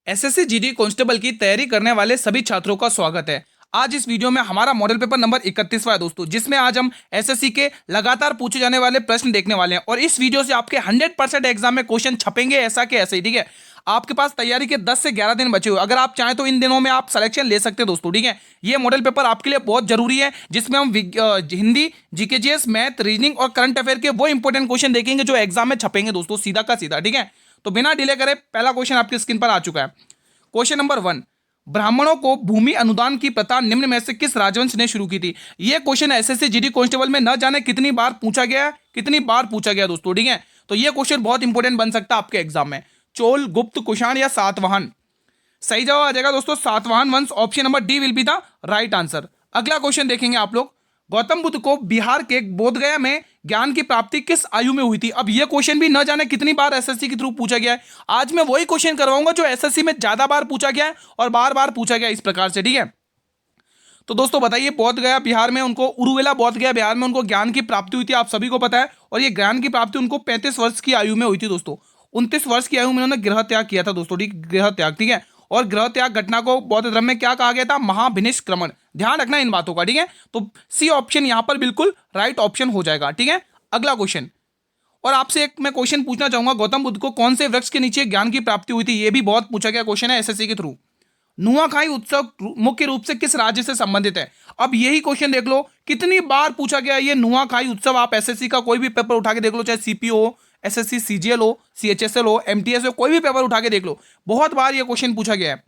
SSC GD constable की तैयारी करने वाले सभी छात्रों का स्वागत है। आज इस वीडियो में हमारा मॉडल पेपर नंबर 31वां है दोस्तों, जिसमें आज हम एसएससी के लगातार पूछे जाने वाले प्रश्न देखने वाले हैं और इस वीडियो से आपके 100% एग्जाम में क्वेश्चन छपेंगे ऐसा के ऐसे ही। ठीक है, आपके पास तैयारी के 10 से 11 दिन बचे हुए, अगर आप चाहें तो इन दिनों में आप सिलेक्शन ले सकते हैं दोस्तों। ठीक है, ये मॉडल पेपर आपके लिए बहुत जरूरी है, जिसमें हम हिंदी, जीकेजीएस, मैथ, रीजनिंग और करंट अफेयर के वो इंपॉर्टेंट क्वेश्चन देखेंगे जो एग्जाम में छपेंगे दोस्तों, सीधा का सीधा। ठीक है, तो बिना डिले करे पहला क्वेश्चन आपकी स्क्रीन पर आ चुका है। क्वेश्चन नंबर 1, ब्राह्मणों को भूमि अनुदान की प्रथा निम्न में से किस राजवंश ने शुरू की थी? यह क्वेश्चन एसएससी जीडी कांस्टेबल में न जाने कितनी बार पूछा गया दोस्तों। ठीक है, तो यह क्वेश्चन बहुत इंपॉर्टेंट बन सकता है आपके एग्जाम में। चोल, गुप्त, कुषाण या सातवाहन? सही जवाब आ जाएगा दोस्तों सातवाहन वंश। Option number D will be the right answer. अगला क्वेश्चन देखेंगे आप लोग। गौतम बुद्ध को बिहार के बोधगया में ज्ञान की प्राप्ति किस आयु में हुई थी? अब यह क्वेश्चन भी न जाने कितनी बार एसएससी के थ्रू पूछा गया है। आज मैं वही क्वेश्चन करवाऊंगा जो एसएससी में ज्यादा बार पूछा गया है और बार बार पूछा गया इस प्रकार से। ठीक है, तो दोस्तों बताइए, बोधगया बिहार में उनको, उरुवेला बोधगया बिहार में उनको ज्ञान की प्राप्ति हुई थी, आप सभी को पता है। और ये ज्ञान की प्राप्ति उनको 35 वर्ष की आयु में हुई थी दोस्तों। 29 वर्ष की आयु में उन्होंने गृह त्याग किया था दोस्तों। ठीक, गृह त्याग। ठीक है, और गृह त्याग घटना को बौद्ध धर्म में क्या कहा गया था? महाभिनिष्क्रमण। ध्यान रखना इन बातों का। ठीक है, तो सी ऑप्शन यहां पर बिल्कुल राइट ऑप्शन हो जाएगा। ठीक है, अगला क्वेश्चन, और आपसे एक मैं क्वेश्चन पूछना चाहूंगा, गौतम बुद्ध को कौन से वृक्ष के नीचे ज्ञान की प्राप्ति हुई थी? यह भी बहुत पूछा गया क्वेश्चन है एसएससी के थ्रू। नुआखाई उत्सव मुख्य रूप से किस राज्य से संबंधित है? अब यही क्वेश्चन देख लो, कितनी बार पूछा गया ये नुआखाई उत्सव। आप एसएससी का कोई भी पेपर उठा के देख लो, चाहे सीपीओ, एसएससी सीजीएल हो, सीएचएसएल हो, एमटीएस हो, कोई भी पेपर उठा के देख लो, बहुत बार ये क्वेश्चन पूछा गया है।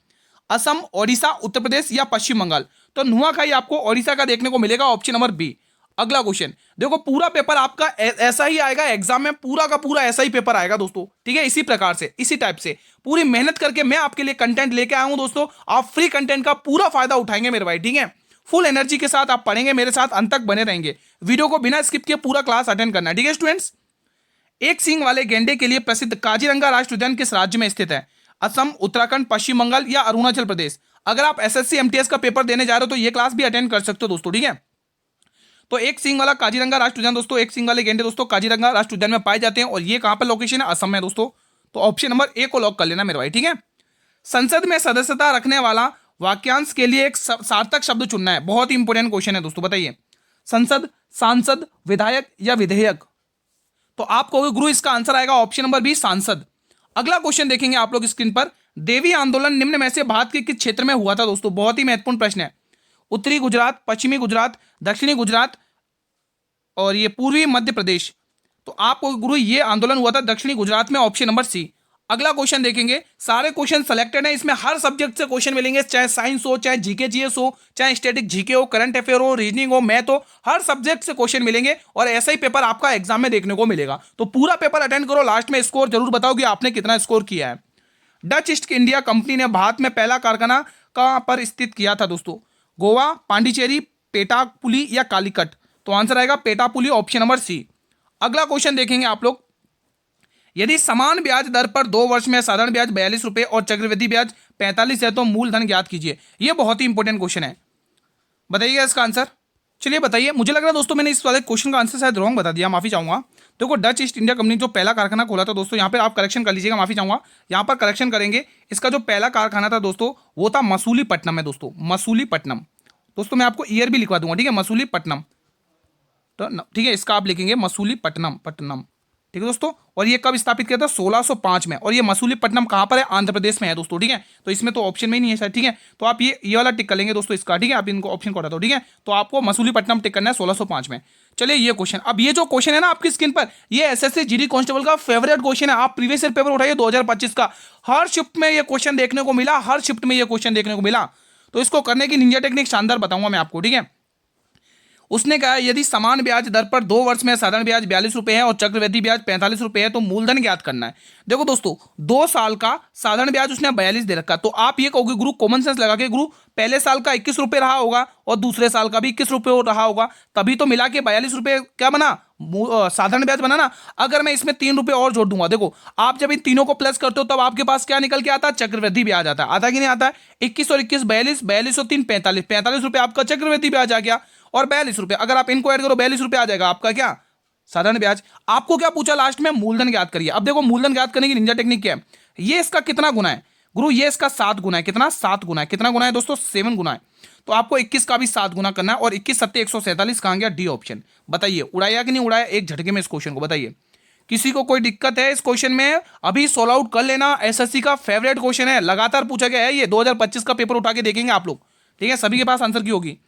असम, ओडिशा, उत्तर प्रदेश या पश्चिम बंगाल? तो नुआखाई आपको ओडिशा का देखने को मिलेगा, ऑप्शन नंबर बी। अगला क्वेश्चन देखो, पूरा पेपर आपका ऐसा ही आएगा एग्जाम में, पूरा का पूरा ऐसा ही पेपर आएगा दोस्तों। ठीक है, इसी प्रकार से, इसी टाइप से पूरी मेहनत करके मैं आपके लिए कंटेंट लेके आया हूं दोस्तों। आप फ्री कंटेंट का पूरा फायदा उठाएंगे मेरे भाई। ठीक है, फुल एनर्जी के साथ आप पढ़ेंगे, मेरे साथ अंत तक बने रहेंगे। वीडियो को बिना स्किप किए पूरा क्लास अटेंड करना है। ठीक है स्टूडेंट्स, एक सींग वाले गेंडे के लिए प्रसिद्ध काजीरंगा राष्ट्रीय उद्यान किस राज्य में स्थित है? असम, उत्तराखंड, पश्चिम बंगाल या अरुणाचल प्रदेश? अगर आप एसएससी एमटीएस का पेपर देने जा रहे हो तो ये क्लास भी अटेंड कर सकते हो दोस्तों। ठीक है, तो एक सींग वाला काजीरंगा राष्ट्रीय उद्यान दोस्तों, एक सींग वाले गेंडे दोस्तों काजीरंगा राष्ट्रीय उद्यान में पाए जाते हैं और ये कहां पर लोकेशन है? असम में दोस्तों। तो ऑप्शन नंबर ए को लॉक कर लेना मेरे भाई। ठीक है, संसद में सदस्यता रखने वाला वाक्यांश के लिए एक सार्थक शब्द चुनना है। बहुत ही इंपॉर्टेंट क्वेश्चन है दोस्तों, बताइए। संसद, सांसद, विधायक या विधेयक? तो आपको गुरु इसका आंसर आएगा ऑप्शन नंबर बी, सांसद। अगला क्वेश्चन देखेंगे आप लोग स्क्रीन पर। देवी आंदोलन निम्न में से भारत के किस क्षेत्र में हुआ था दोस्तों? बहुत ही महत्वपूर्ण प्रश्न है। उत्तरी गुजरात, पश्चिमी गुजरात, दक्षिणी गुजरात और ये पूर्वी मध्य प्रदेश? तो आपको गुरु ये आंदोलन हुआ था दक्षिणी गुजरात में, ऑप्शन नंबर सी। अगला क्वेश्चन देखेंगे, सारे क्वेश्चन सेलेक्टेड है, इसमें हर सब्जेक्ट से क्वेश्चन मिलेंगे, चाहे साइंस हो, चाहे जीके जीएस हो, चाहे स्टैटिक जीके हो, करंट अफेयर हो, रीजनिंग हो, मैथ हो, हर सब्जेक्ट से क्वेश्चन मिलेंगे और ऐसा ही पेपर आपका एग्जाम में देखने को मिलेगा। तो पूरा पेपर अटेंड करो, लास्ट में स्कोर जरूर बताओ कि आपने कितना स्कोर किया है। डच ईस्ट इंडिया कंपनी ने भारत में पहला कारखाना कहां पर स्थित किया था दोस्तों? गोवा, पांडिचेरी, पेटापुली या कालीकट? तो आंसर आएगा पेटापुली, ऑप्शन नंबर सी। अगला क्वेश्चन देखेंगे आप लोग। यदि समान ब्याज दर पर 2 वर्ष में साधारण ब्याज 42 रुपए और चक्रवृद्धि ब्याज 45 है तो मूलधन ज्ञात कीजिए। यह बहुत ही इंपॉर्टेंट क्वेश्चन है, बताइएगा इसका आंसर। चलिए बताइए, मुझे लग रहा है दोस्तों मैंने इस वाले क्वेश्चन का आंसर शायद रॉन्ग बता दिया, माफी चाहूंगा। देखो, डच ईस्ट इंडिया कंपनी जो पहला कारखाना खोला था दोस्तों, यहाँ पे आप करेक्शन कर लीजिएगा, माफी चाहूंगा, यहाँ पर करेक्शन करेंगे। इसका जो पहला कारखाना था दोस्तों वो था मसूलीपट्टनम में दोस्तों, मसूलीपट्टनम। दोस्तों मैं आपको ईयर भी लिखवा दूंगा, ठीक है, मसूलीपट्टनम। तो ठीक है, इसका आप लिखेंगे मसूलीपट्टनम, पट्टनम। ठीक है दोस्तों, और ये कब स्थापित किया था? 1605 में। और ये मसूलीपट्टनम कहाँ पर है? आंध्र प्रदेश में है दोस्तों। ठीक है, तो इसमें तो ऑप्शन में ही नहीं है शायद। ठीक है, तो आप ये वाला टिक कर लेंगे दोस्तों इसका। ठीक है, आप इनको ऑप्शन को हटा दो। ठीक है, तो आपको मसूलीपट्टनम टिक करना है 1605 में। चलिए ये क्वेश्चन, अब ये जो क्वेश्चन है ना आपकी स्क्रीन पर, ये एसएससी जीडी कांस्टेबल का फेवरेट क्वेश्चन है। आप प्रीवियस ईयर पेपर उठाइए 2025 का, हर शिफ्ट में ये क्वेश्चन देखने को मिला, हर शिफ्ट में ये क्वेश्चन देखने को मिला। तो इसको करने की निंजा टेक्निक शानदार बताऊंगा मैं आपको। ठीक है, उसने कहा यदि समान ब्याज दर पर 2 वर्ष में साधारण ब्याज 42 रुपए है और चक्रवृद्धि ब्याज 45 रुपए है तो मूलधन ज्ञात करना है। देखो दोस्तों, 2 साल का साधारण ब्याज उसने 42 दे रखा, तो आप ये कहोगे गुरु कॉमन सेंस लगा के, गुरु पहले साल का 21 रुपए रहा होगा और दूसरे साल का भी 21 रुपए रहा होगा, तभी तो मिला के 42 रुपए क्या बना? साधारण ब्याज बना ना। अगर मैं इसमें 3 रुपए और जोड़ दूंगा, देखो आप जब इन तीनों को प्लस करते हो तब आपके पास क्या निकल के आता है? चक्रवृद्धि ब्याज आता है। आता कि नहीं आता है? 21 और 21 42, 42 और 3 45, 45 रुपए आपका चक्रवृद्धि ब्याज आ गया और 42 रुपए, अगर आप इनको ऐड करो 42 रुपए आ जाएगा आपका क्या? साधारण ब्याज। आपको क्या पूछा लास्ट में? मूलधन ज्ञात करिए। अब देखो मूलधन ज्ञात करने की निंजा टेक्निक क्या है, ये इसका कितना गुना है? गुरु ये इसका 7 गुना है, कितना 7 गुना है, कितना गुना है दोस्तों 7 गुना है। तो आपको 21 का भी 7 गुना करना है और 21 सत्ते 147 कहाँ गया, डी ऑप्शन। बताइए उड़ाया कि नहीं उड़ाया एक झटके में इस क्वेश्चन को, बताइए किसी को कोई दिक्कत है इस क्वेश्चन में, अभी सोल्व आउट कर लेना। एसएससी का फेवरेट क्वेश्चन है, लगातार पूछा गया है, ये 2025 का पेपर उठा के देखेंगे आप लोग, ठीक है, सभी के पास आंसर की होगी।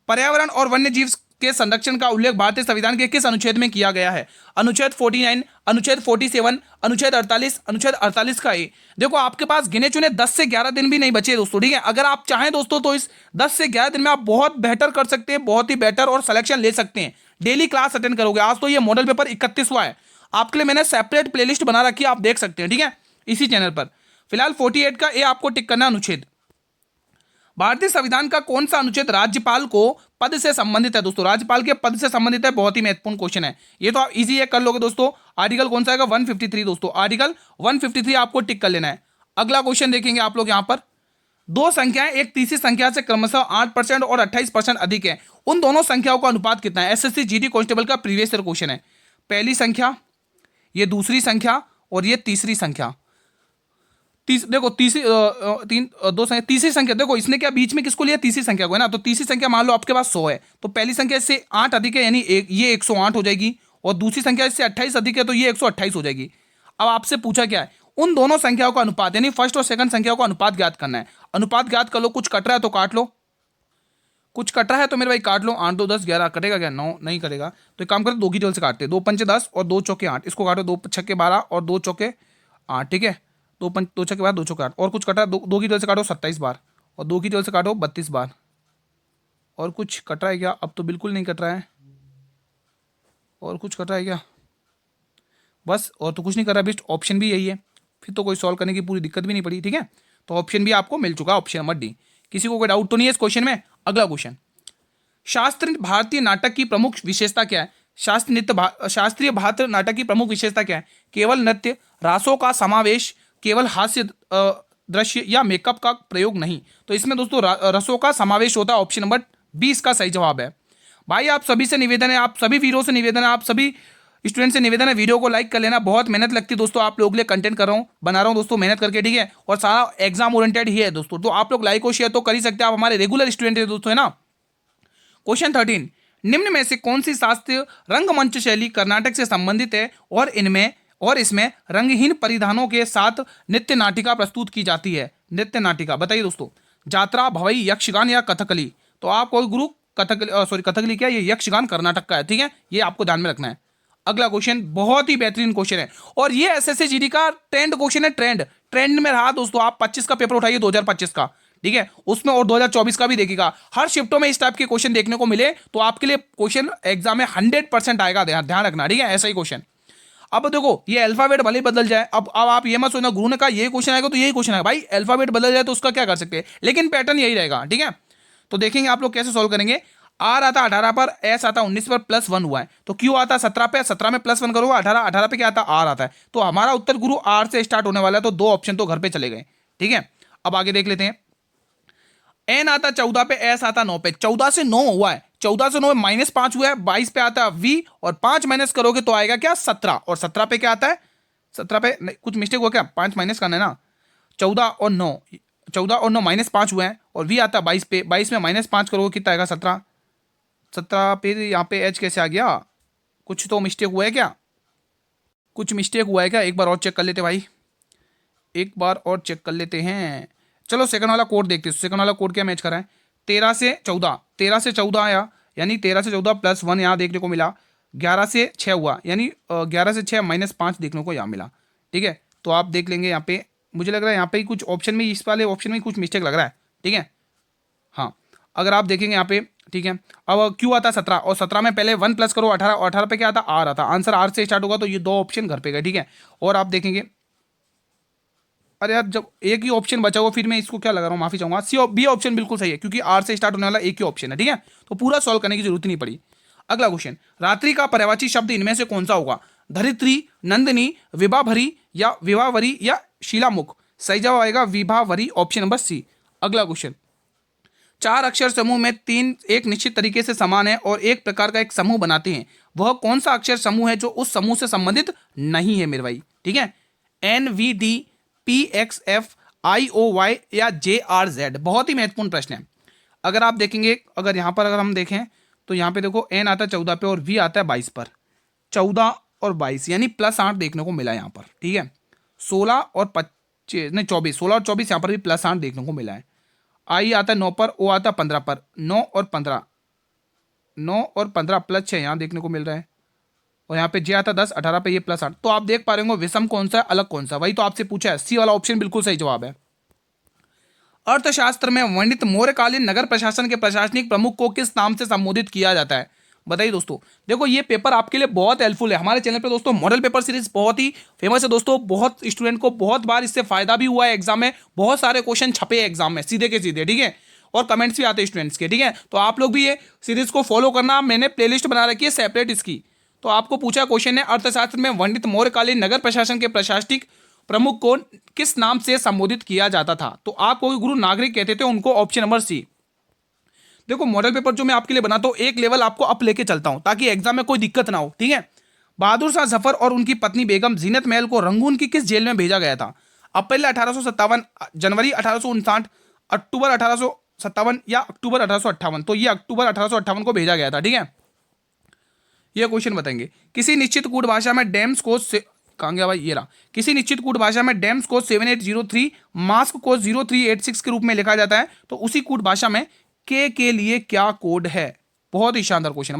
पर्यावरण और वन्य जीव के संरक्षण का उल्लेख भारतीय संविधान के किस अनुच्छेद में किया गया है? अनुच्छेद 49, अनुच्छेद 47, अनुच्छेद 48, अनुच्छेद 48 का ए। देखो आपके पास गिने चुने 10 से 11 दिन भी नहीं बचे दोस्तों, ठीक है। अगर आप चाहें दोस्तों तो इस 10 से 11 दिन में आप बहुत बेहतर कर सकते हैं, बहुत ही बेटर और सिलेक्शन ले सकते हैं। डेली क्लास अटेंड करोगे। आज तो ये मॉडल पेपर 31वां है, आपके लिए मैंने सेपरेट प्लेलिस्ट बना रखी है, आप देख सकते हैं, ठीक है, इसी चैनल पर। फिलहाल 48 का ए आपको टिक करना अनुच्छेद। भारतीय संविधान का कौन सा अनुच्छेद राज्यपाल को पद से संबंधित है? दोस्तों राज्यपाल के पद से संबंधित है, बहुत ही महत्वपूर्ण क्वेश्चन है ये, तो आप इजी है कर लोगे दोस्तों। आर्टिकल कौन सा आएगा? 153 दोस्तों, आर्टिकल 153 आपको टिक कर लेना है। अगला क्वेश्चन देखेंगे आप लोग, यहां पर दो संख्याएं एक तीसरी संख्या से क्रमशः 8% और 28% अधिक है, उन दोनों संख्याओं का अनुपात कितना है? एसएससी जीडी कांस्टेबल का प्रीवियस ईयर क्वेश्चन है। पहली संख्या, ये दूसरी संख्या और ये तीसरी संख्या। देखो तीसरी संख्या, देखो इसने क्या बीच में किसको लिया? तीसरी संख्या को, है ना। तो तीसरी संख्या मान लो आपके पास 100 है, तो पहली संख्या इससे 8 अधिक है, यानी ये 108 हो जाएगी, और दूसरी संख्या इससे 28 अधिक है, तो ये 128 हो जाएगी। अब आपसे पूछा क्या है? उन दोनों संख्याओं का अनुपात, यानी फर्स्ट और सेकंड संख्याओं का अनुपात ज्ञात करना है। अनुपात ज्ञात कर लो। कुछ कट रहा है तो काट लो, कुछ कट रहा है तो मेरे भाई काट लो। 8 2 10 11 कटेगा क्या? 9 नहीं कटेगा, तो एक काम करते 2 की टेबल से काटते हैं। 2 पंचे 10 और 2 चौके 8, इसको काटो। 2 छक्के 12 और 2 चौके 8, ठीक है। 2 छक्के 12 2 चौके 8, और कुछ कटा 2 की टेबल से काटो 27 बार, और 2 की टेबल से काटो 32 बार। और कुछ कट रहा है क्या? अब तो बिल्कुल नहीं कट रहा है। और कुछ कट रहा है क्या? बस, और तो कुछ नहीं कर रहा। बेस्ट ऑप्शन भी यही है, फिर तो कोई सॉल्व करने की पूरी दिक्कत भी नहीं पड़ी, ठीक है। तो ऑप्शन भी आपको मिल चुका, ऑप्शन नंबर डी। किसी को कोई डाउट तो नहीं है इस क्वेश्चन में? अगला क्वेश्चन, शास्त्रीय भारतीय नाटक की प्रमुख विशेषता क्या है? शास्त्रीय भारतीय नाटक की प्रमुख विशेषता क्या है? केवल नृत्य, रासों का समावेश, केवल हास्य दृश्य, या मेकअप का प्रयोग नहीं। तो इसमें दोस्तों रसों का समावेश होता है, ऑप्शन नंबर 20 का सही जवाब है। भाई आप सभी से निवेदन है, आप सभी वीरों से निवेदन है, आप सभी स्टूडेंट से निवेदन है, वीडियो को लाइक कर लेना। बहुत मेहनत लगती है दोस्तों, आप लोगों के लिए कंटेंट कर रहा हूँ, बना रहा हूँ दोस्तों, मेहनत करके, ठीक है। और सारा एग्जाम ओरिएंटेड ही है दोस्तों, तो आप लोग लाइक और शेयर तो कर ही सकते हैं, आप हमारे रेगुलर स्टूडेंट है दोस्तों, है ना। क्वेश्चन 13, निम्न में से कौन सी शास्त्रीय रंगमंच शैली कर्नाटक से संबंधित है और इसमें रंगहीन परिधानों के साथ नृत्य नाटिका प्रस्तुत की जाती है? नृत्य नाटिका बताइए दोस्तों, यात्रा, भवई, यक्षगान या कथकली? तो आपको गुरु कथकली क्या, ये यक्षगान कर्नाटक का है, ठीक है, ये आपको ध्यान में रखना है। अगला क्वेश्चन बहुत ही बेहतरीन क्वेश्चन है, और ये एसएससी जीडी का ट्रेंड क्वेश्चन है। ट्रेंड में रहा दोस्तों। आप 25 का पेपर उठाइए, 2025 का, ठीक है, उसमें, और 2024 का भी देखिएगा। हर शिफ्टों में इस टाइप के क्वेश्चन देखने को मिले तो आपके लिए क्वेश्चन एग्जाम में 100% आएगा, ध्यान रखना, ठीक है, ऐसा ही क्वेश्चन। अब देखो ये अल्फाबेट भले बदल जाए, अब आप ये मत सोचना गुरु ने कहा ये क्वेश्चन आएगा तो यही क्वेश्चन आएगा। भाई अल्फाबेट बदल जाए तो उसका क्या कर सकते हैं, लेकिन पैटर्न यही रहेगा, ठीक है। तो देखेंगे आप लोग कैसे सॉल्व करेंगे। आर आता 18 पर, एस आता 19 पर, +1 हुआ है, तो क्यू आता 17 पे, 17 में +1 करोगे 18 पे क्या आता? आर आता है। तो हमारा उत्तर गुरु आर से स्टार्ट होने वाला है, तो 2 ऑप्शन तो घर पे चले गए, ठीक है। अब आगे देख लेते हैं। एन आता 14 पे, एस आता 9 पे, 14 से 9 हुआ है, 14 से 9 -5 हुआ है, 22 पे आता है वी, और 5 माइनस करोगे तो आएगा क्या? 17, और 17 पे क्या आता है? 17 पे कुछ मिस्टेक हुआ क्या? 5 माइनस करना है ना। 14 और 9 -5 हुआ है, और वी आता है 22 पे, 22 में -5 करोगे कितना आएगा? 17। 17 पे यहाँ पे एच कैसे आ गया? कुछ तो मिस्टेक हुआ है क्या? कुछ मिस्टेक हुआ है क्या? एक बार और चेक कर लेते भाई, एक बार और चेक कर लेते हैं। चलो सेकंड वाला कोड देखते हैं। सेकंड वाला कोड क्या मैच कर रहा है? 13 से 14 आया, यानी 13 से 14 +1 यहाँ देखने को मिला। 11 से 6 हुआ, यानी 11 से 6 -5 देखने को यहाँ मिला, ठीक है। तो आप देख लेंगे यहाँ पे, मुझे लग रहा है यहाँ पे कुछ ऑप्शन में, इस वाले ऑप्शन में कुछ मिस्टेक लग रहा है, ठीक है। हाँ, अगर आप देखेंगे यहाँ पे, ठीक है। अब क्यू आता 17, और 17 में पहले 1 प्लस करो 18, और 18 पे क्या आता? आर आता। आंसर आर से स्टार्ट होगा, तो ये 2 ऑप्शन घर पे गए, ठीक है। और आप देखेंगे, अरे यार जब एक ही ऑप्शन बचा हुआ, फिर मैं इसको क्या लगा रहा हूँ, माफी चाहूंगा। बी ऑप्शन बिल्कुल सही है, क्योंकि आर से स्टार्ट होने वाला एक ही ऑप्शन है, ठीक है। तो पूरा सॉल्व करने की जरूरत नहीं पड़ी। अगला क्वेश्चन, रात्रि का पर्यायवाची शब्द इनमें से कौन सा होगा? धरित्री, नंदिनी, विभाभरी, या विभावरी, या शीलामुख? सही जवाब आएगा विभावरी, ऑप्शन नंबर सी। अगला क्वेश्चन, 4 अक्षर समूह में 3 एक निश्चित तरीके से समान है और एक प्रकार का एक समूह बनाते हैं, वह कौन सा अक्षर समूह है जो उस समूह से संबंधित नहीं है मेरे भाई, ठीक है। NVD, PXF, IOY या JRZ? बहुत ही महत्वपूर्ण प्रश्न है। अगर आप देखेंगे, अगर यहाँ पर अगर हम देखें तो यहाँ पे देखो N आता है 14 पे और V आता है 22 पर। 14 और 22 यानी +8 देखने को मिला यहाँ पर, ठीक है। 16 और 25 नहीं 24, 16 और 24 यहाँ पर भी +8 देखने को मिला है। I आता है 9 पर, O आता है 15 पर। 9 और 15 +6 यहाँ देखने को मिल रहा है। और यहाँ पे J आता है 10, 18 पे ये +8। तो आप देख पा रहे होंगे विषम कौन सा है, अलग कौन सा। वही तो आपसे पूछा है, C वाला ऑप्शन बिल्कुल सही जवाब है। अर्थशास्त्र में वर्णित मौर्यकालीन नगर प्रशासन के प्रशासनिक प्रमुख को किस नाम से संबोधित किया जाता है? बताइए दोस्तों। देखो ये पेपर आपके लिए बहुत हेल्पफुल है। हमारे चैनल पे दोस्तों मॉडल पेपर सीरीज बहुत ही फेमस है दोस्तों। बहुत स्टूडेंट को बहुत बार इससे फायदा भी हुआ है एग्जाम में। बहुत सारे क्वेश्चन छपे हैं एग्जाम में सीधे के सीधे, ठीक है। और कमेंट्स भी आते हैं स्टूडेंट्स के, ठीक है। तो आप लोग भी ये सीरीज को फॉलो करना। मैंने प्लेलिस्ट बना रखी है सेपरेट इसकी। तो आपको पूछा क्वेश्चन है, अर्थशास्त्र में वर्णित मौर्यकालीन नगर प्रशासन के प्रशासनिक प्रमुख को किस नाम से संबोधित किया जाता था? तो आपको गुरु नागरिक कहते थे उनको, ऑप्शन नंबर सी। देखो मॉडल पेपर जो मैं आपके लिए बनाता हूँ, एक लेवल आपको अप लेके चलता हूँ ताकि एग्जाम में कोई दिक्कत ना हो, ठीक है। बहादुर शाह जफर और उनकी पत्नी बेगम जीनत महल को रंगून की किस जेल में भेजा गया था? अप्रैल 1857, जनवरी 1859, अक्टूबर 1857 या अक्टूबर 1858? तो ये अक्टूबर 1858 को भेजा गया था, ठीक है। ये क्वेश्चन बताएंगे। किसी निश्चित कूट भाषा में डेम्स को कहाँ गया भाई, ये रहा। किसी निश्चित कूट भाषा में डेम्स को 7803, मास्क को 0386 के रूप में लिखा जाता है। तो उसी कूट भाषा में के लिए क्या कोड है? बहुत ही शानदार क्वेश्चन,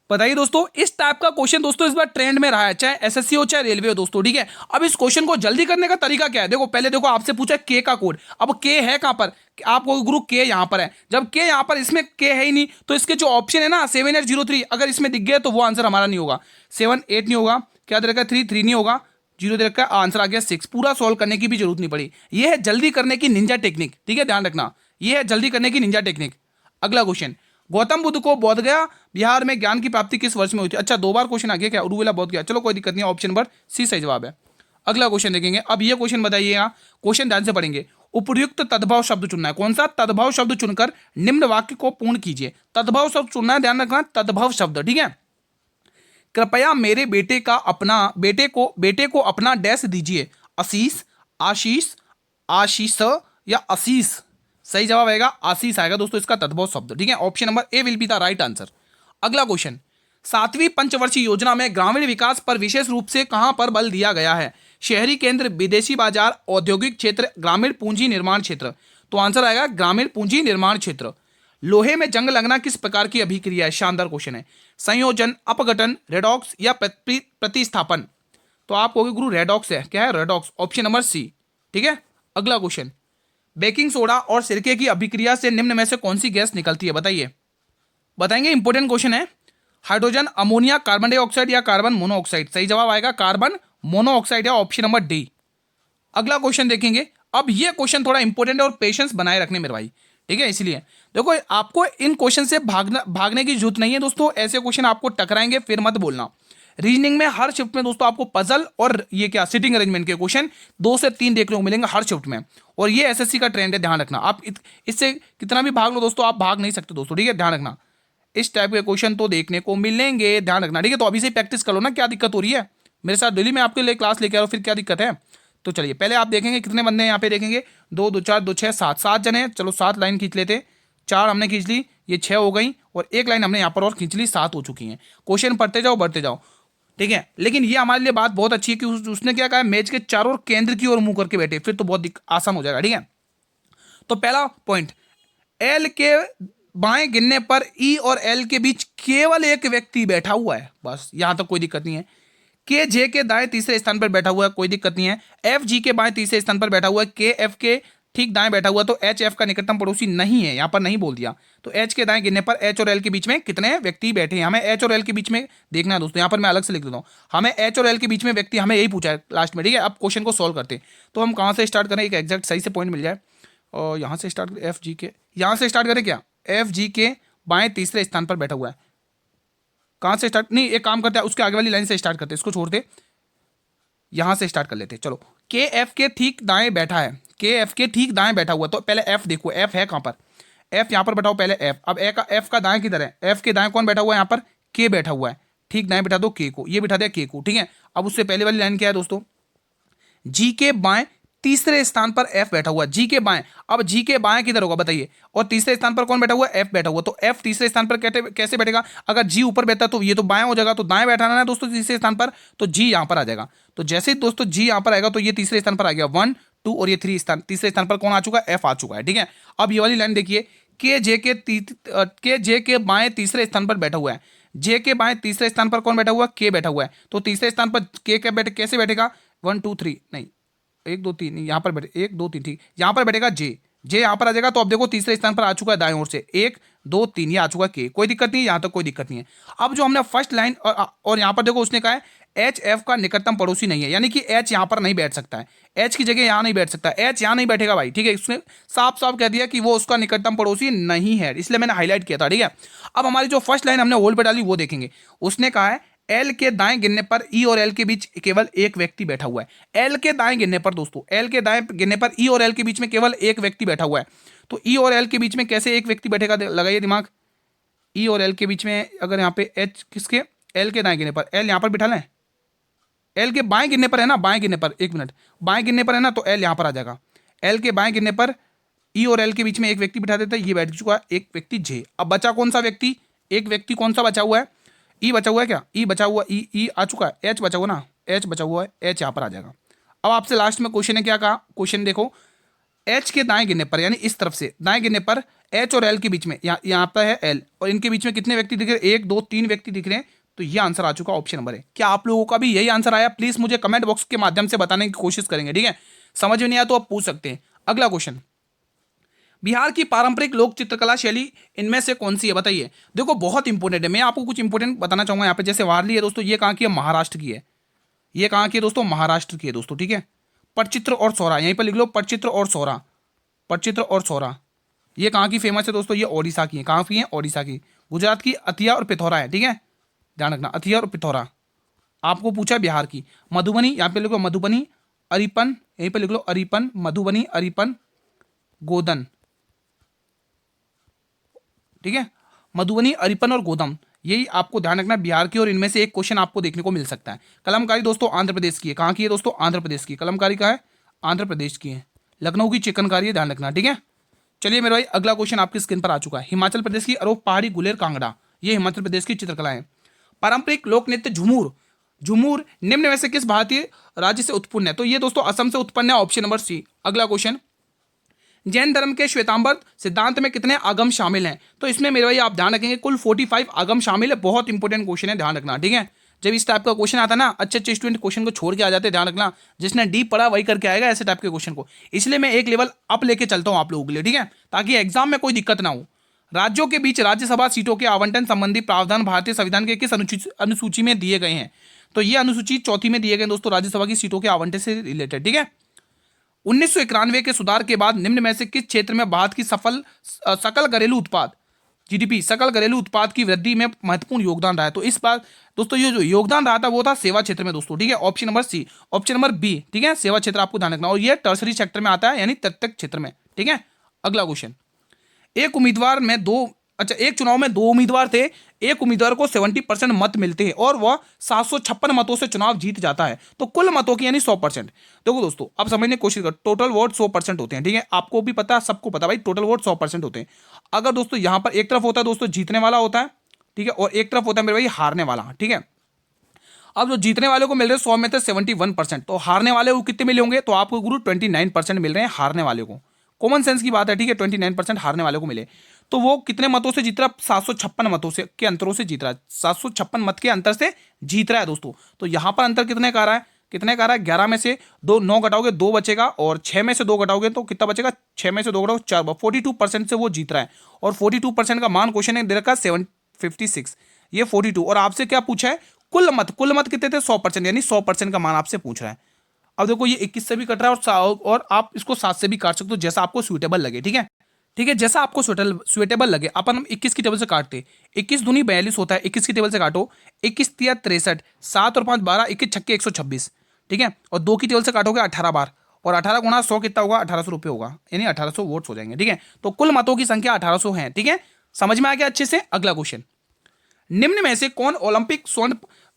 बताइए दोस्तों। इस टाइप का क्वेश्चन दोस्तों इस बार ट्रेंड में रहा है, चाहे एसएससी हो चाहे रेलवे हो दोस्तों, ठीक है। अब इस क्वेश्चन को जल्दी करने का तरीका क्या है? देखो पहले देखो आपसे पूछा के का कोड। अब के है कहां पर? आपको गुरु के यहां पर है। जब के यहां पर, इसमें के है ही नहीं, तो इसके जो ऑप्शन है ना 7803, अगर इसमें दिख गया तो वो आंसर हमारा नहीं होगा। 7 8 नहीं होगा, क्या दे रखा है 3 3 नहीं होगा, 0 दे रखा है, आंसर आ गया 6। पूरा सॉल्व करने की भी जरूरत नहीं पड़ी। ये है जल्दी करने की निंजा टेक्निक, ठीक है, ध्यान रखना। ये है जल्दी करने की निंजा टेक्निक। अगला क्वेश्चन, गौतम बुद्ध को बोध गया बिहार में ज्ञान की प्राप्ति किस वर्ष में हुई थी? अच्छा 2 बार क्वेश्चन आ गया क्या, उर्मिला बोध गया। चलो कोई दिक्कत नहीं, ऑप्शन नंबर सी सही जवाब है। अगला क्वेश्चन देखेंगे। अब ये क्वेश्चन बताइएगा, क्वेश्चन ध्यान से पढ़ेंगे। उपर्युक्त तद्भव शब्द चुनना है। कौन सा? तद्भव शब्द चुनकर निम्न वाक्य को पूर्ण कीजिए। तद्भव शब्द चुनना है, ध्यान रखना, तद्भव शब्द, ठीक है। कृपया मेरे बेटे को अपना डैश दीजिए। आशीष, आशीष, आशीष या आशीष? सही जवाब आएगा आशीष आएगा दोस्तों इसका तद्भव शब्द, ठीक है। Option number A will be the right answer. अगला क्वेश्चन, 7वीं पंचवर्षीय योजना में ग्रामीण विकास पर विशेष रूप से कहां पर बल दिया गया है? शहरी केंद्र, विदेशी बाजार, औद्योगिक क्षेत्र, ग्रामीण पूंजी निर्माण क्षेत्र? तो आंसर आएगा ग्रामीण पूंजी निर्माण क्षेत्र। लोहे में जंग लगना किस प्रकार की अभिक्रिया है? शानदार क्वेश्चन है। संयोजन, अपघटन, रेडॉक्स या प्रतिस्थापन? तो आप कहोगे गुरु रेडॉक्स है, क्या है? रेडॉक्स, ऑप्शन नंबर सी, ठीक है। अगला क्वेश्चन, बेकिंग सोडा और सिरके की अभिक्रिया से निम्न में से कौन सी गैस निकलती है? बताइए, बताएंगे, इंपॉर्टेंट क्वेश्चन है। हाइड्रोजन, अमोनिया, कार्बन डाइऑक्साइड या कार्बन मोनोऑक्साइड? सही जवाब आएगा कार्बन मोनोऑक्साइड या ऑप्शन नंबर डी। अगला क्वेश्चन देखेंगे। अब ये क्वेश्चन थोड़ा इंपॉर्टेंट है और पेशेंस बनाए रखने मेरे भाई, ठीक है। इसलिए देखो आपको इन क्वेश्चन से भागने की जरूरत नहीं है दोस्तों। ऐसे क्वेश्चन आपको टकराएंगे फिर मत बोलना। रीजनिंग में हर शिफ्ट में दोस्तों आपको पजल और ये क्या सिटिंग अरेंजमेंट के क्वेश्चन 2 से 3 देखने को मिलेंगे हर शिफ्ट में। और ये एसएससी का ट्रेंड है, ध्यान रखना। आप इससे कितना भी भाग लो दोस्तों, आप भाग नहीं सकते दोस्तों, ठीक है, ध्यान रखना। इस टाइप के क्वेश्चन तो देखने को मिलेंगे, ध्यान रखना, ठीक है। तो अभी से प्रैक्टिस कर लो ना, क्या दिक्कत हो रही है? मेरे साथ डेली में आपके लिए क्लास लेके आ रहा हूँ, फिर क्या दिक्कत है? तो चलिए पहले आप देखेंगे कितने बंदे हैं यहाँ पे, देखेंगे 2 2 4 2 6 7 7 जने। चलो 7 लाइन खींच लेते, 4 हमने खींच ली, ये 6 हो गई, और 1 लाइन हमने यहाँ पर और खींच ली, 7 हो चुकी हैं। क्वेश्चन पढ़ते जाओ, बढ़ते जाओ, ठीक है। लेकिन ये हमारे लिए बात बहुत अच्छी है कि उसने क्या कहा, मैच के चारों ओर केंद्र की ओर मुंह करके बैठे, फिर तो बहुत आसान हो जाएगा, ठीक है। तो पहला पॉइंट, एल के बाएं गिनने पर ई और एल के बीच केवल एक व्यक्ति बैठा हुआ है, बस यहां तक कोई दिक्कत नहीं है। के जे के दाएं तीसरे स्थान पर बैठा हुआ है, कोई दिक्कत नहीं है। एफ जी के बाएं तीसरे स्थान पर बैठा हुआ है, के एफ के ठीक दाएं बैठा हुआ, तो एच एफ का निकटतम पड़ोसी नहीं है, यहां पर नहीं बोल दिया। तो एच के दाएं गिनने पर एच और एल के बीच में कितने व्यक्ति बैठे हैं, हमें एच और एल के बीच में देखना है दोस्तों। यहां पर मैं अलग से लिख देता हूं, हमें एच और एल के बीच में व्यक्ति, हमें यही पूछा है लास्ट में, ठीक है। अब क्वेश्चन को सॉल्व करते हैं, तो हम कहां से स्टार्ट करें, एक एग्जैक्ट सही से पॉइंट मिल जाए। और यहां से स्टार्ट, एफ जी के यहां से स्टार्ट करें क्या? एफ जी के बाएं तीसरे स्थान पर बैठा हुआ है, कहां से स्टार्ट, नहीं एक काम करते हैं, उसके आगे वाली लाइन से स्टार्ट करते हैं, इसको छोड़ते, यहां से स्टार्ट कर लेते हैं। चलो, के एफ के ठीक दाएं बैठा है, के एफ के ठीक दाएं बैठा हुआ, तो पहले एफ देखो, एफ है कहां पर? एफ यहां पर बैठा हुआ, पहले एफ। अब एफ का दाएं किधर है? एफ के दाएं कौन बैठा हुआ है? यहां पर के बैठा हुआ है, ठीक दाएं बैठा दो के को, ये बिठा दिया के को, ठीक है। अब उससे पहले वाली लाइन क्या है दोस्तों? जी के बाएं तीसरे स्थान पर एफ बैठा हुआ, जी के बाएं। अब जी के बाएं किधर होगा बताइए, और तीसरे स्थान पर कौन बैठा हुआ, एफ बैठा हुआ। तो एफ तीसरे स्थान पर कैसे बैठेगा, अगर जी ऊपर बैठा तो ये तो बाएं हो जाएगा, तो दाएं बैठाना है दोस्तों तीसरे स्थान पर, तो जी यहां पर आ जाएगा। तो जैसे ही दोस्तों जी यहां पर आएगा तो ये तीसरे स्थान पर आ गया, 1 2 और ये 3 स्थान, तीसरे स्थान पर कौन आ चुका है, एफ आ चुका है। ठीक है, अब ये वाली लाइन देखिए, के जे के बाएं तीसरे स्थान पर बैठा हुआ है, जे के बाएं तीसरे स्थान पर कौन बैठा हुआ, के बैठा हुआ है। तो तीसरे स्थान पर के कैसे बैठेगा, 1 2 3 नहीं, 1 2 3 यहाँ पर बैठे, 1 2 3 ठीक, यहाँ पर बैठेगा जे, जे यहाँ पर आ जाएगा। तो अब देखो तीसरे स्थान पर आ चुका है दाएं ओर से, 1 2 3 ये आ चुका है के, कोई दिक्कत नहीं है, यहाँ तक कोई दिक्कत नहीं है। अब जो हमने फर्स्ट लाइन और यहाँ पर देखो उसने कहा है एच एफ का निकटतम पड़ोसी नहीं है, यानी कि एच यहाँ पर नहीं बैठ सकता है, एच की जगह यहाँ नहीं बैठ सकता, एच यहाँ नहीं बैठेगा भाई। ठीक है, उसने साफ साफ कह दिया कि वो उसका निकटतम पड़ोसी नहीं है, इसलिए मैंने हाईलाइट किया था। ठीक है, अब हमारी जो फर्स्ट लाइन हमने होल्ड पे डाली वो देखेंगे। उसने कहा है एल के दाएं गिरने पर ई और एल के बीच केवल एक व्यक्ति बैठा हुआ है। एल के दाएं गिरने पर दोस्तों, एल के दाएं गिरने पर ई और एल के बीच में केवल एक व्यक्ति बैठा हुआ है। तो ई और एल के बीच में कैसे एक व्यक्ति बैठेगा, लगाइए दिमाग। ई और एल के बीच में अगर यहाँ पे एच किसके, एल के दाएं गिरने पर, एल यहाँ पर बिठा लें, एल के बाएं गिरने पर है ना, बाएं गिरने पर, एक मिनट, बाएं गिरने पर है ना, तो एल यहाँ पर आ जाएगा। एल के बाएं गिरने पर ई और एल के बीच में एक व्यक्ति बिठा देता है, ये बैठ चुका है एक व्यक्ति जे। अब बचा कौन सा व्यक्ति, एक व्यक्ति कौन सा बचा हुआ है, ई बचा हुआ है क्या, ई बचा हुआ, ई आ चुका है, एच बचा हुआ ना, एच बचा हुआ है, एच यहाँ पर आ जाएगा। अब आपसे लास्ट में क्वेश्चन ने क्या कहा, क्वेश्चन देखो, एच के दाएं गिरने पर यानी इस तरफ से दाएं गिरने पर एच और एल के बीच में, यहाँ पर है एल और इनके बीच में कितने व्यक्ति दिख रहे हैं, 1 2 3 व्यक्ति दिख रहे हैं। तो ये आंसर आ चुका ऑप्शन नंबर है। क्या आप लोगों का भी यही आंसर आया, प्लीज मुझे कमेंट बॉक्स के माध्यम से बताने की कोशिश करेंगे। ठीक है, समझ में नहीं आया तो आप पूछ सकते हैं। अगला क्वेश्चन, बिहार की पारंपरिक लोक चित्रकला शैली इनमें से कौन सी है बताइए। देखो बहुत इंपॉर्टेंट है, मैं आपको कुछ इंपॉर्टेंट बताना चाहूंगा यहाँ पे। जैसे वारली है दोस्तों, ये कहाँ की है, महाराष्ट्र की है, ये कहाँ की है दोस्तों, महाराष्ट्र की है दोस्तों। ठीक है, पटचित्र और सौरा, यहीं पर लिख लो पटचित्र और सौरा, पटचित्र और सौरा, ये कहाँ की फेमस है दोस्तों, ये ओडिशा की है। कहाँ की है, ओडिशा की। गुजरात की अतिया और पिथौरा है। ठीक है, ध्यान रखना, अतिया और पिथौरा। आपको पूछा बिहार की, मधुबनी, यहाँ पे लिखो मधुबनी, अरिपन, यहीं पे लिख लो अरिपन, मधुबनी, अरिपन, गोदन। ठीक है, मधुबनी, अरिपन और गोदम, यही आपको ध्यान रखना बिहार की, और इनमें से एक क्वेश्चन आपको देखने को मिल सकता है। कलमकारी दोस्तों आंध्र प्रदेश की है। कहाँ की है दोस्तों, आंध्र प्रदेश की। कलमकारी का है, आंध्र प्रदेश की है। लखनऊ की चिकनकारी है, ध्यान रखना। ठीक है, चलिए मेरे भाई अगला क्वेश्चन आपकी स्क्रीन पर आ चुका है। हिमाचल प्रदेश की अरोप पहाड़ी गुलेर कांगड़ा, ये हिमाचल प्रदेश की चित्रकला है। पारंपरिक लोक नृत्य झूमर, झूमर निम्न में से किस भारतीय राज्य से उत्पन्न है। तो ये दोस्तों असम से उत्पन्न है, ऑप्शन नंबर सी। अगला क्वेश्चन, जैन धर्म के श्वेतांबर सिद्धांत में कितने आगम शामिल हैं। तो इसमें मेरे भाई आप ध्यान रखेंगे कुल 45 आगम शामिल है। बहुत इंपॉर्टेंट क्वेश्चन है, ध्यान रखना। ठीक है, जब इस टाइप का क्वेश्चन आता है ना, अच्छे अच्छे स्टूडेंट क्वेश्चन को छोड़ के आ जाते हैं, ध्यान रखना। जिसने डीप पढ़ा वही करके आएगा ऐसे टाइप के क्वेश्चन को, इसलिए मैं एक लेवल अप लेके चलता हूं आप लोगों के लिए। ठीक है, ताकि एग्जाम में कोई दिक्कत ना हो। राज्यों के बीच राज्यसभा सीटों के आवंटन संबंधी प्रावधान भारतीय संविधान के किस अनुसूची में दिए गए हैं। तो ये अनुसूची चौथी में दिए गए दोस्तों, राज्यसभा की सीटों के आवंटन से रिलेटेड। ठीक है, 1991 के सुधार के बाद निम्न में से किस क्षेत्र में भारत की सकल घरेलू उत्पाद, जीडीपी, सकल घरेलू उत्पाद की वृद्धि में महत्वपूर्ण योगदान रहा है। तो इस बार दोस्तों ये जो योगदान रहा था वो था सेवा क्षेत्र में दोस्तों। ठीक है, option number C, option number B. ठीक है, सेवा क्षेत्र आपको ध्यान रखना, और ये टर्सरी सेक्टर में आता है, यानी तृतीयक क्षेत्र में। ठीक है, अगला क्वेश्चन, एक चुनाव में 2 उम्मीदवार थे, एक उम्मीदवार को 70% मत मिलते हैं और वह 756 मतों से चुनाव जीत जाता है। तो कुल मतों की यानी 100%। देखो दोस्तों अब समझने की कोशिश करो, टोटल वोट 100% होते हैं। ठीक है, आपको भी पता है, सबको पता भाई, टोटल वोट 100% होते हैं। अगर दोस्तों यहां पर एक तरफ होता है दोस्तों जीतने वाला होता है, ठीक है, और एक तरफ होता है मेरे भाई हारने वाला। ठीक है, अब जो जीतने वाले को मिल रहे हैं 100 में से 71%, तो हारने वाले को कितने मिले होंगे, तो आपको गुरु 29% मिल रहे हैं हारने वाले को। कॉमन सेंस की बात है। ठीक है, 29% हारने वाले को मिले, तो वो कितने मतों से जीत रहा है, 756 मतों से के अंतरों से जीत रहा है, 756 मत के अंतर से जीत रहा है दोस्तों। तो यहां पर अंतर कितने का आ रहा है, कितने का आ रहा है, 11 में से 9 घटाओगे 2 बचेगा, और 6 में से 2 घटाओगे तो कितना बचेगा, 6 में से 2 घटाओगे 4, 42% से वो जीत रहा है। और 42% का मान क्वेश्चन ने दे रखा है 756, ये 42। और आपसे क्या पूछा है, कुल मत कितने थे, 100%, यानी 100% का मान आपसे पूछ रहा है। अब देखो ये 21 से भी कट रहा है, और आप इसको 7 से भी काट सकते हो, जैसा आपको सुइटेबल लगे। ठीक है, ठीक है, जैसा आपको सुइटेबल लगे। अपन हम 21 की टेबल से काटते, 21 दूनी 42 होता है, 21 की टेबल से काटो, 21 तिया 63, 7 और 5 12, 21 छक्के 126। ठीक है, और 2 की टेबल से काटोगे 18 बार, और 18 गुणा 100 कितना होगा, 1800 रुपये होगा, यानी 1800 वोट्स हो जाएंगे। ठीक है, तो कुल मतों की संख्या 1800 है। ठीक है, समझ में आ गया अच्छे से। अगला क्वेश्चन, निम्न में से कौन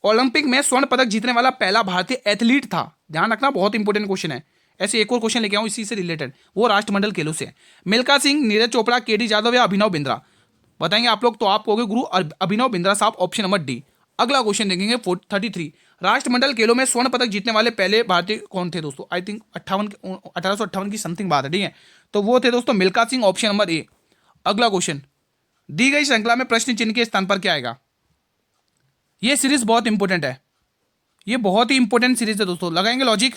ओलंपिक में स्वर्ण पदक जीतने वाला पहला भारतीय एथलीट था। ध्यान रखना, बहुत इंपॉर्टेंट क्वेश्चन है। ऐसे एक और क्वेश्चन लेके आऊँ इसी से रिलेटेड, वो राष्ट्रमंडल खेलों से। मिल्खा सिंह, नीरज चोपड़ा, केडी यादव या अभिनव बिंद्रा, बताएंगे आप लोग। तो आप कहोगे गुरु अभिनव बिंद्रा साहब, ऑप्शन नंबर डी। अगला क्वेश्चन देखेंगे 33, राष्ट्रमंडल खेलों में स्वर्ण पदक जीतने वाले पहले भारतीय कौन थे दोस्तों? आई थिंक 1858 की समथिंग बात है, ठीक है। तो वो थे दोस्तों Milkha Singh, option number A. अगला क्वेश्चन, दी गई श्रृंखला में प्रश्न चिन्ह के स्थान पर क्या आएगा? ये सीरीज बहुत इंपॉर्टेंट है, ये बहुत ही इंपॉर्टेंट सीरीज है दोस्तों, लगाएंगे लॉजिक।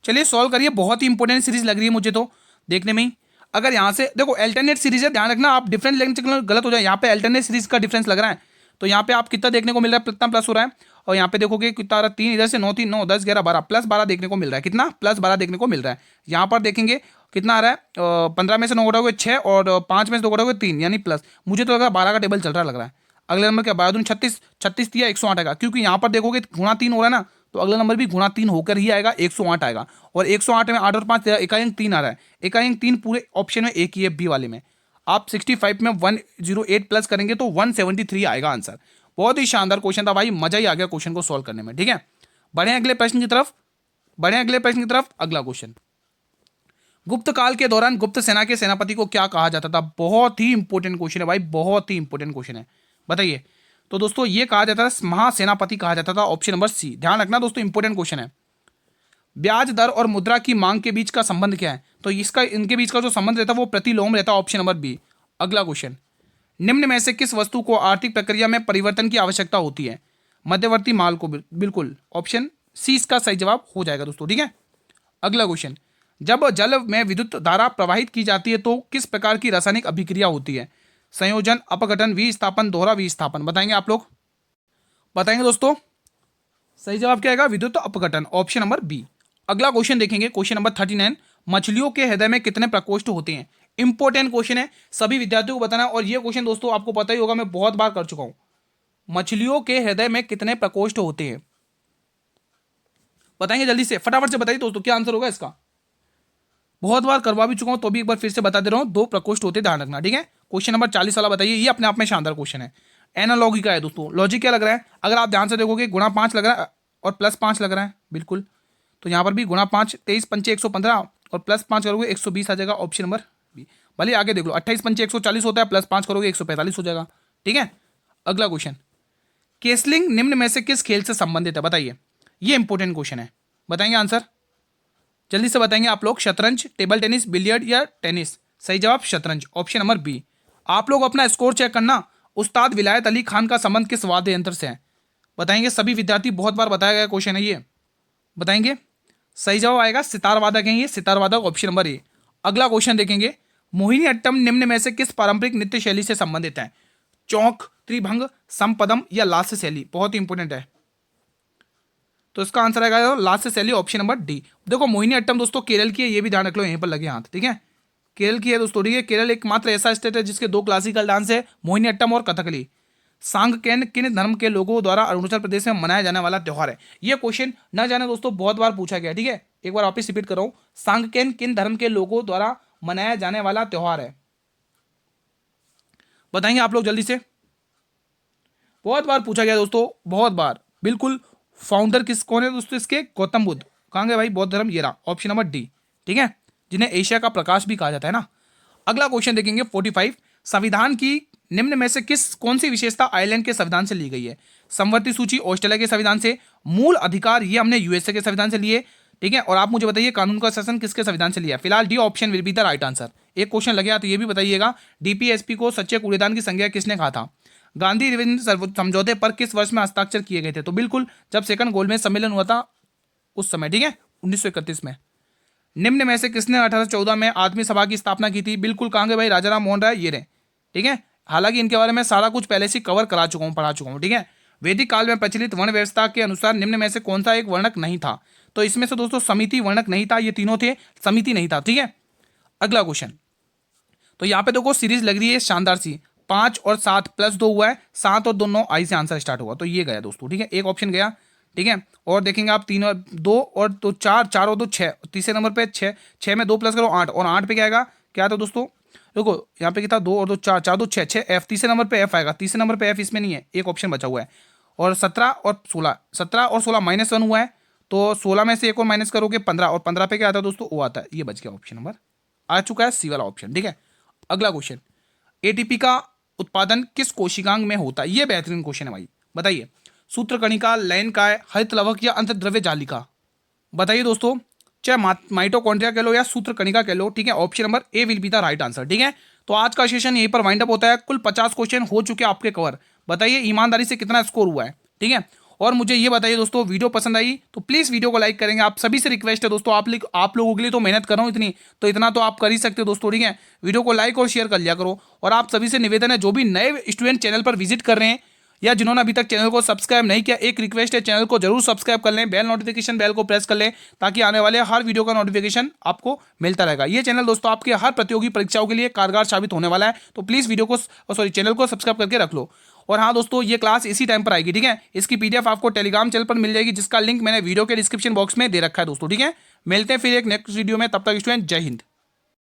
चलिए सॉल्व करिए, बहुत ही इंपॉर्टेंट सीरीज लग रही है मुझे तो देखने में ही। अगर यहाँ से देखो अल्टरनेट सीरीज है, ध्यान रखना आप डिफरेंस लेने से गलत हो जाए। यहाँ पे अल्टरनेट सीरीज का डिफरेंस लग रहा है, तो यहाँ पे आप कितना देखने को मिल रहा है, कितना प्लस हो रहा है, और यहाँ पे देखोगे कितना आ रहा है 3, इधर से 9 3 9 10 11 12 प्लस 12 देखने को मिल रहा है। कितना? प्लस 12 देखने को मिल रहा है। यहाँ पर देखेंगे कितना आ रहा है, 15 में से 9 घटाओगे 6 और 5 में से 2 घटाओगे 3, यानी प्लस। मुझे तो लग रहा है 12 का टेबल चल रहा लग रहा है। अगले नंबर क्या, 12 36, 36 दिया 108 आएगा, क्योंकि यहाँ पर देखोगे गुणा 3 हो रहा है ना, तो अगला नंबर भी गुणा 3 होकर ही आएगा, 108 आएगा। और 108 में 8 और 5 इकाई 3 आ रहा है, इकाई 3 पूरे ऑप्शन में एक ही है, बी वाले में। आप 65 में 108 प्लस करेंगे तो 173 आएगा आंसर। बहुत ही शानदार क्वेश्चन था भाई, मजा ही आ गया क्वेश्चन को सॉल्व करने में, ठीक है। बढ़े अगले प्रश्न की तरफ, अगला क्वेश्चन, गुप्त काल के दौरान गुप्त सेना के सेनापति को क्या कहा जाता था? बहुत ही इंपॉर्टेंट क्वेश्चन है भाई, बहुत ही इंपॉर्टेंट क्वेश्चन है, बताइए। तो दोस्तों ये कहा जाता था, महासेनापति कहा जाता था, ऑप्शन नंबर सी। ध्यान रखना दोस्तों, इंपॉर्टेंट क्वेश्चन है। ब्याज दर और मुद्रा की मांग के बीच का संबंध क्या है? तो इसका इनके बीच का जो संबंध रहता है वो प्रतिलोम रहता है, ऑप्शन नंबर बी। अगला क्वेश्चन, निम्न में से किस वस्तु को आर्थिक प्रक्रिया में परिवर्तन की आवश्यकता होती है? मध्यवर्ती माल को, बिल्कुल ऑप्शन सी इसका सही जवाब हो जाएगा दोस्तों, ठीक है। अगला क्वेश्चन, जब जल में विद्युत धारा प्रवाहित की जाती है तो किस प्रकार की रासायनिक अभिक्रिया होती है? संयोजन, अपघटन, विस्थापन, दोहरा विस्थापन, बताएंगे आप लोग, बताएंगे दोस्तों। सही जवाब क्या आएगा? विद्युत अपघटन, ऑप्शन नंबर बी। अगला क्वेश्चन देखेंगे, क्वेश्चन नंबर 39, मछलियों के हृदय में कितने प्रकोष्ठ होते हैं? इंपॉर्टेंट क्वेश्चन है, सभी विद्यार्थियों को बताना। और ये क्वेश्चन दोस्तों आपको पता ही होगा, मैं बहुत बार कर चुका हूं। मछलियों के हृदय में कितने प्रकोष्ठ होते हैं? बताएंगे जल्दी से, फटाफट से बताइए दोस्तों, क्या आंसर होगा इसका? बहुत बार करवा भी चुका हूं, तो भी एक बार फिर से बता दे रहा हूं, 2 प्रकोष्ठ होते, ध्यान रखना, ठीक है। क्वेश्चन नंबर 40 वाला बताइए, ये अपने आप में शानदार क्वेश्चन है, एनालॉगी का है दोस्तों। लॉजिक क्या लग रहा है? अगर आप ध्यान से देखोगे, गुणा 5 लग रहा है और प्लस 5 लग रहा है, बिल्कुल। तो यहाँ पर भी गुणा 5, 23 पंचे 115 और प्लस 5 करोगे 120 आ जाएगा, ऑप्शन नंबर बी। भले आगे देख लो, 28 पंचे 140 होता है, प्लस 5 करोगे 145 हो जाएगा, ठीक है। अगला क्वेश्चन, केसलिंग निम्न में से किस खेल से संबंधित है? बताइए, ये इंपॉर्टेंट क्वेश्चन है, बताएंगे आंसर, जल्दी से बताएंगे आप लोग। शतरंज, टेबल टेनिस, बिलियर्ड या टेनिस? सही जवाब शतरंज, ऑप्शन नंबर बी। आप लोग अपना स्कोर चेक करना, उस्ताद विलायत अली खान का संबंध किस वाद्य यंत्र से है? बताएंगे सभी विद्यार्थी, बहुत बार बताया गया क्वेश्चन है ये, बताएंगे। सही जवाब आएगा सितार वादक है ये, सितार वादक, ऑप्शन नंबर ए। अगला क्वेश्चन देखेंगे, मोहिनी अट्टम निम्न में से किस पारंपरिक नृत्य शैली से संबंधित है? चौक, त्रिभंग, समपदम या लास्य शैली? बहुत ही इंपॉर्टेंट है, तो इसका आंसर आएगा लास्य शैली, ऑप्शन नंबर डी। देखो मोहिनी अट्टम दोस्तों केरल की है, ये भी ध्यान रख लो, यहीं पर लगे हाथ, ठीक है। केरल की है दोस्तों, ठीक है। केरल एकमात्र ऐसा स्टेट है जिसके 2 क्लासिकल डांस है, मोहिनी अट्टम और कथकली। सांगकेन किन धर्म के लोगों द्वारा अरुणाचल प्रदेश में मनाया जाने वाला त्योहार है? ये क्वेश्चन न जाने दोस्तों, बहुत बार पूछा गया, ठीक है। एक बार वापस रिपीट कर रहा हूं, सांगकेन किन धर्म के लोगों द्वारा मनाया जाने वाला त्योहार है? बताएंगे आप लोग जल्दी से, बहुत बार पूछा गया दोस्तों, बहुत बार, बिल्कुल। फाउंडर किस कौन है दोस्तों इसके? गौतम बुद्ध। कहाँ गए भाई बौद्ध धर्म? ये रहा, ऑप्शन नंबर डी, ठीक है, जिन्हें एशिया का प्रकाश भी कहा जाता है ना। अगला क्वेश्चन देखेंगे 45, संविधान की निम्न में से कौन सी विशेषता आयरलैंड के संविधान से ली गई है? समवर्ती सूची ऑस्ट्रेलिया के संविधान से, मूल अधिकार ये हमने यूएसए के संविधान से लिए, ठीक है। और आप मुझे बताइए कानून का शासन किसके संविधान से लिया? फिलहाल D option will be the right answer. एक क्वेश्चन लगे तो ये भी बताइएगा, डीपीएसपी को सच्चे कूड़ेदान की संज्ञा किसने कहा था? गांधी रिविजन समझौते पर किस वर्ष में हस्ताक्षर किए गए थे? तो बिल्कुल जब सेकंड गोलमेज सम्मेलन हुआ था उस समय, ठीक है, 1931 में। निम्न में से किसने 1814 में आदमी सभा की स्थापना की थी? बिल्कुल कहां गए भाई? राजा राम मोहन राय, ये रहे, ठीक है। हालांकि इनके बारे में सारा कुछ पहले से कवर करा चुका हूं, पढ़ा चुका हूं, ठीक है। वैदिक काल में प्रचलित वर्ण व्यवस्था के अनुसार निम्न में से कौन सा एक वर्णक नहीं था? तो इसमें से दोस्तों समिति वर्णक नहीं था, ये तीनों थे, समिति नहीं था, ठीक है। अगला क्वेश्चन, तो यहाँ पे देखो सीरीज लग रही है शानदार सी, 5 और 7 प्लस 2 हुआ है, 7 और 2 9 आई से आंसर स्टार्ट हुआ, तो ये गया दोस्तों, ठीक है, एक ऑप्शन गया, ठीक है। और देखेंगे आप 3 और 2 और 2 4, 4 और 2 6, तीसरे नंबर पे 6, 6 में 2 प्लस करो 8, और 8 पे क्या आएगा? क्या था दोस्तों? देखो यहाँ पे कितना, 2 और 2 4, 4 2 6, 6 एफ, तीसरे नंबर पे एफ आएगा, तीसरे नंबर पे एफ इसमें नहीं है, एक ऑप्शन बचा हुआ है। और 17 और 16, 17 और 16 -1 हुआ है, तो 16 में से एक और माइनस करोगे 15, और 15 पे क्या आता है दोस्तों, वो आता है, ये बच गया ऑप्शन नंबर, आ चुका है सी वाला ऑप्शन। ठीक है, अगला क्वेश्चन, एटीपी का उत्पादन किस कोशिकांग में होता है? ये बेहतरीन क्वेश्चन है भाई, बताइए। सूत्रकणिका, लयनकाय, हरित लवक या अंतर्द्रव्य जालिका? बताइए दोस्तों, चाहे माइटोकॉन्ड्रिया कह लो या सूत्रकणिका कह लो। ठीक है, option number A will be the right answer. ठीक है, तो आज का सेशन यहीं पर वाइंड अप होता है। कुल 50 क्वेश्चन हो चुके हैं आपके कवर। बताइए ईमानदारी से कितना स्कोर हुआ है। ठीक है, और मुझे ये बताइए दोस्तों, वीडियो पसंद आई तो प्लीज़ वीडियो को लाइक करेंगे। आप सभी से रिक्वेस्ट है दोस्तों, आप लोगों के लिए तो मेहनत कर रहा हूँ इतनी, तो इतना तो आप कर ही सकते हो दोस्तों। ठीक है, वीडियो को लाइक और शेयर कर लिया करो। और आप सभी से निवेदन है, जो भी नए स्टूडेंट चैनल पर विजिट कर रहे हैं या जिन्होंने अभी तक चैनल को सब्सक्राइब नहीं किया, एक रिक्वेस्ट है, चैनल को जरूर सब्सक्राइब कर लें, बेल नोटिफिकेशन बेल को प्रेस कर लें, ताकि आने वाले हर वीडियो का नोटिफिकेशन आपको मिलता रहेगा। ये चैनल दोस्तों आपके हर प्रतियोगी परीक्षाओं के लिए कारगर साबित होने वाला है, तो प्लीज़ वीडियो को चैनल को सब्सक्राइब करके रख लो। और हाँ दोस्तों, ये क्लास इसी टाइम पर आएगी। ठीक है, इसकी पीडीएफ आपको टेलीग्राम चैनल पर मिल जाएगी, जिसका लिंक मैंने वीडियो के डिस्क्रिप्शन बॉक्स में दे रखा है दोस्तों। ठीक है, मिलते हैं फिर एक नेक्स्ट वीडियो में, तब तक स्टूडेंट जय हिंद।